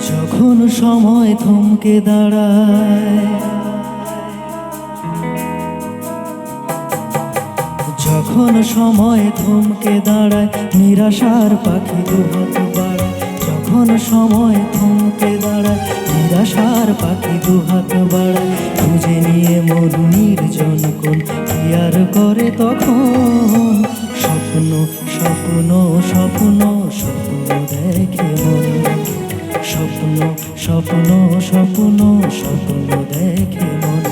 যখন সময় থমকে দাঁড়ায়, যখন সময় থমকে দাঁড়ায়, নিরাশার পাখি দুহাত বাড়ায়। যখন সময় থমকে দাঁড়ায়, নিরাশার পাখি দুহাত বাড়ায়। খুঁজে নিয়ে মন নির্জন কোন কি আর করে তখন। স্বপ্ন স্বপ্ন স্বপ্ন স্বপ্ন দেখে মন, স্বপ্ন স্বপ্ন স্বপ্ন স্বপ্ন দেখে মন।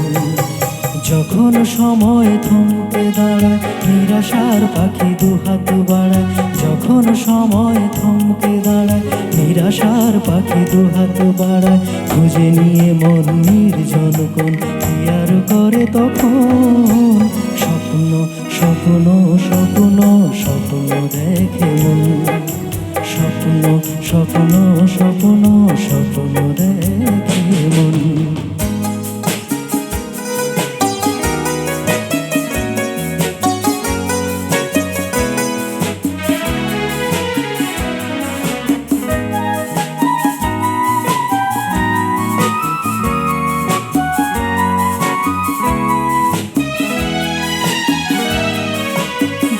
যখন সময় থমকে দাঁড়ায়, নিরাশার পাখি দুহাত বাড়ায়। যখন সময় থমকে দাঁড়ায়, নিরাশার পাখি দুহাত বাড়ায়। খুঁজে নিয়ে মন নির্জন কোন কি আর করে তখন। স্বপ্ন স্বপ্ন স্বপ্ন স্বপ্ন দেখে মন, স্বপ্ন স্বপ্ন স্বপ্ন স্বপ্ন দেখে মন।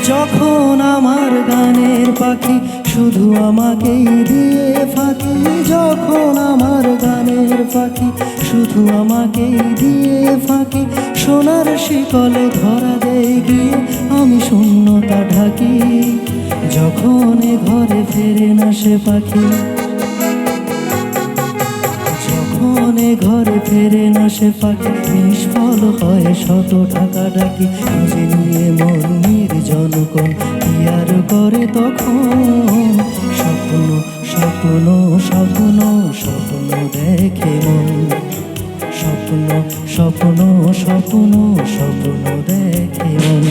যখন আমার গানের পাখি শুধু আমাকেই দিয়ে ফাঁকি, যখন আমার গানের পাখি শুধু আমাকেই দিয়ে ফাঁকি। সোনার শিকলে ধরা দেয় গিয়ে আমি শূন্যতা ঢাকি। যখন এ ঘরে ফেরে না সে পাখি, যখন এ ঘরে ফেরে না সে পাখি, নিষ্ফল হয় শত টাকা ডাকি। খুঁজে নিয়ে মন নির্জন কোন কি আর করে তখন। স্বপ্ন স্বপ্ন স্বপ্ন স্বপ্ন দেখে মন, স্বপ্ন স্বপ্ন স্বপ্ন স্বপ্ন দেখে মন।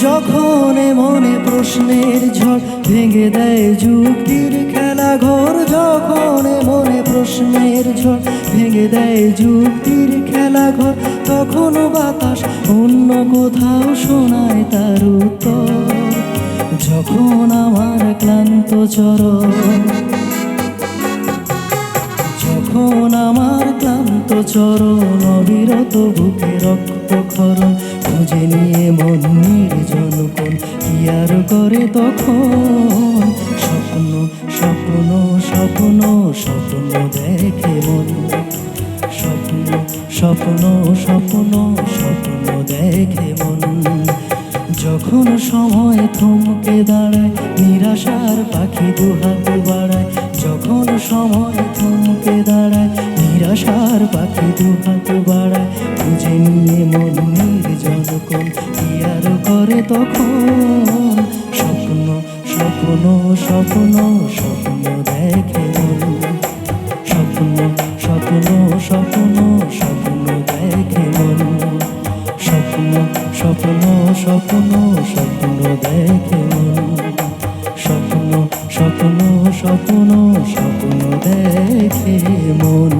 যখন মনে প্রশ্নের ঝড় ভেঙে দেয় যুক্তির খেলা ঘর, যখন মনে প্রশ্নের ঝড় ভেঙে দেয় যুক্তির খেলা ঘর। তখন বাতাস অন্য কোথাও শোনায় তার উত্তর। যখন আমার ক্লান্ত চরণ, যখন আমার ক্লান্ত চরণ অবিরত বুকে রক্তক্ষরণ। খুঁজে নিয়ে মন নির্জন কোন কি আর করে তখন। স্বপ্ন স্বপ্ন স্বপ্ন স্বপ্ন দেখে মন, স্বপ্ন স্বপ্ন স্বপ্ন স্বপ্ন দেখে মন। যখন সময় থমকে দাঁড়ায়, নিরাশার পাখি দুহাত বাড়ায়। যখন সময় থমকে দাঁড়ায়, নিরাশার পাখি দুহাত বাড়ায়। খুঁজে নিয়ে মন নির্জন কোন কি আর করে তখন। স্বপ্ন স্বপ্ন স্বপ্ন স্বপ্ন দেখে মন, স্বপ্ন স্বপ্ন স্বপ্ন স্বপ্ন দেখে মন। স্বপ্ন স্বপ্ন স্বপ্ন স্বপ্ন দেখে মন, স্বপ্ন স্বপ্ন স্বপ্ন স্বপ্ন দেখে মন।